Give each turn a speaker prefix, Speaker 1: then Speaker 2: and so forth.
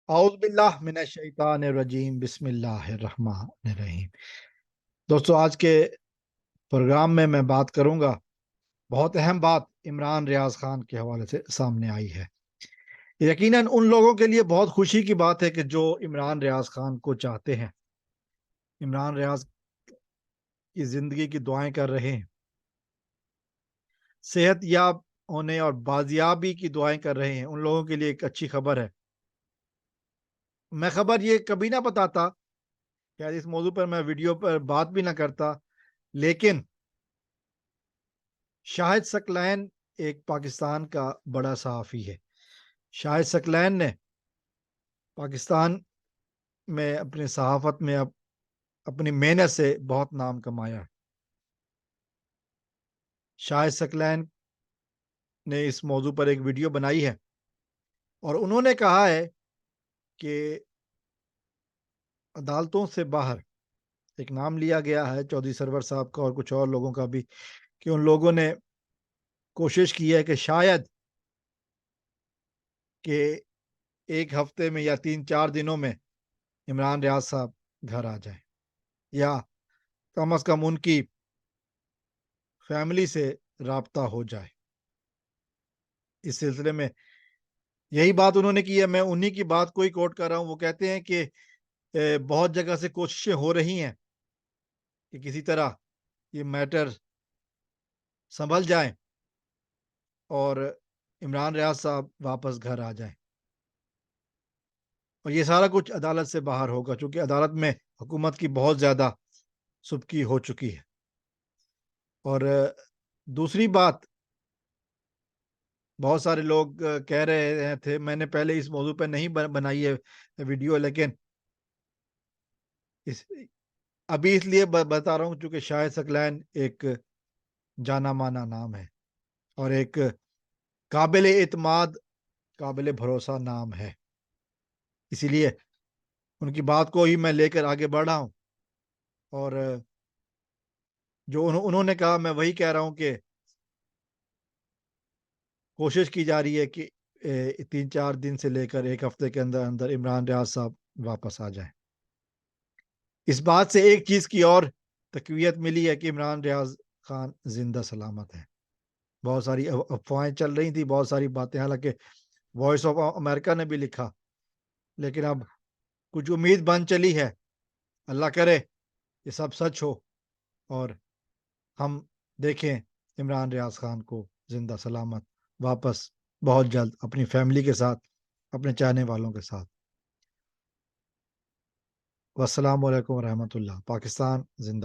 Speaker 1: اعوذ باللہ من الشیطان الرجیم بسم اللہ الرحمن الرحیم۔ دوستو، آج کے پروگرام میں بات کروں گا، بہت اہم بات عمران ریاض خان کے حوالے سے سامنے آئی ہے۔ یقیناً ان لوگوں کے لیے بہت خوشی کی بات ہے کہ جو عمران ریاض خان کو چاہتے ہیں، عمران ریاض کی زندگی کی دعائیں کر رہے ہیں، صحت یاب ہونے اور بازیابی کی دعائیں کر رہے ہیں، ان لوگوں کے لیے ایک اچھی خبر ہے۔ میں خبر یہ کبھی نہ بتاتا، شاید اس موضوع پر میں ویڈیو پر بات بھی نہ کرتا، لیکن شاہد ثقلین ایک پاکستان کا بڑا صحافی ہے۔ شاہد ثقلین نے پاکستان میں اپنے صحافت میں اپنی محنت سے بہت نام کمایا ہے۔ شاہد ثقلین نے اس موضوع پر ایک ویڈیو بنائی ہے اور انہوں نے کہا ہے کہ عدالتوں سے باہر ایک نام لیا گیا ہے چودھری سرور صاحب کا اور کچھ اور لوگوں کا بھی، کہ ان لوگوں نے کوشش کی ہے کہ شاید کہ ایک ہفتے میں یا 3-4 دنوں میں عمران ریاض صاحب گھر آ جائیں، یا کم از کم ان کی فیملی سے رابطہ ہو جائے۔ اس سلسلے میں یہی بات انہوں نے کی ہے، میں انہی کی بات کو ہی کوٹ کر رہا ہوں۔ وہ کہتے ہیں کہ بہت جگہ سے کوششیں ہو رہی ہیں کہ کسی طرح یہ میٹر سنبھل جائیں اور عمران ریاض صاحب واپس گھر آ جائیں، اور یہ سارا کچھ عدالت سے باہر ہوگا، چونکہ عدالت میں حکومت کی بہت زیادہ سبکی ہو چکی ہے۔ اور دوسری بات، بہت سارے لوگ کہہ رہے تھے، میں نے پہلے اس موضوع پہ نہیں بنائی ہے ویڈیو، لیکن ابھی اس لیے بتا رہا ہوں چونکہ شاہد ثقلین ایک جانا مانا نام ہے اور ایک قابل اعتماد، قابل بھروسہ نام ہے، اسی لیے ان کی بات کو ہی میں لے کر آگے بڑھ رہا ہوں، اور جو انہوں نے کہا میں وہی کہہ رہا ہوں کہ کوشش کی جا رہی ہے کہ 3-4 دن سے لے کر ایک ہفتے کے اندر اندر عمران ریاض صاحب واپس آ جائیں۔ اس بات سے ایک چیز کی اور تقویت ملی ہے کہ عمران ریاض خان زندہ سلامت ہے۔ بہت ساری افواہیں چل رہی تھیں، بہت ساری باتیں، حالانکہ وائس آف امریکہ نے بھی لکھا، لیکن اب کچھ امید بن چلی ہے۔ اللہ کرے یہ سب سچ ہو اور ہم دیکھیں عمران ریاض خان کو زندہ سلامت واپس بہت جلد اپنی فیملی کے ساتھ، اپنے چاہنے والوں کے ساتھ۔ والسلام علیکم ورحمۃ اللہ۔ پاکستان زندہ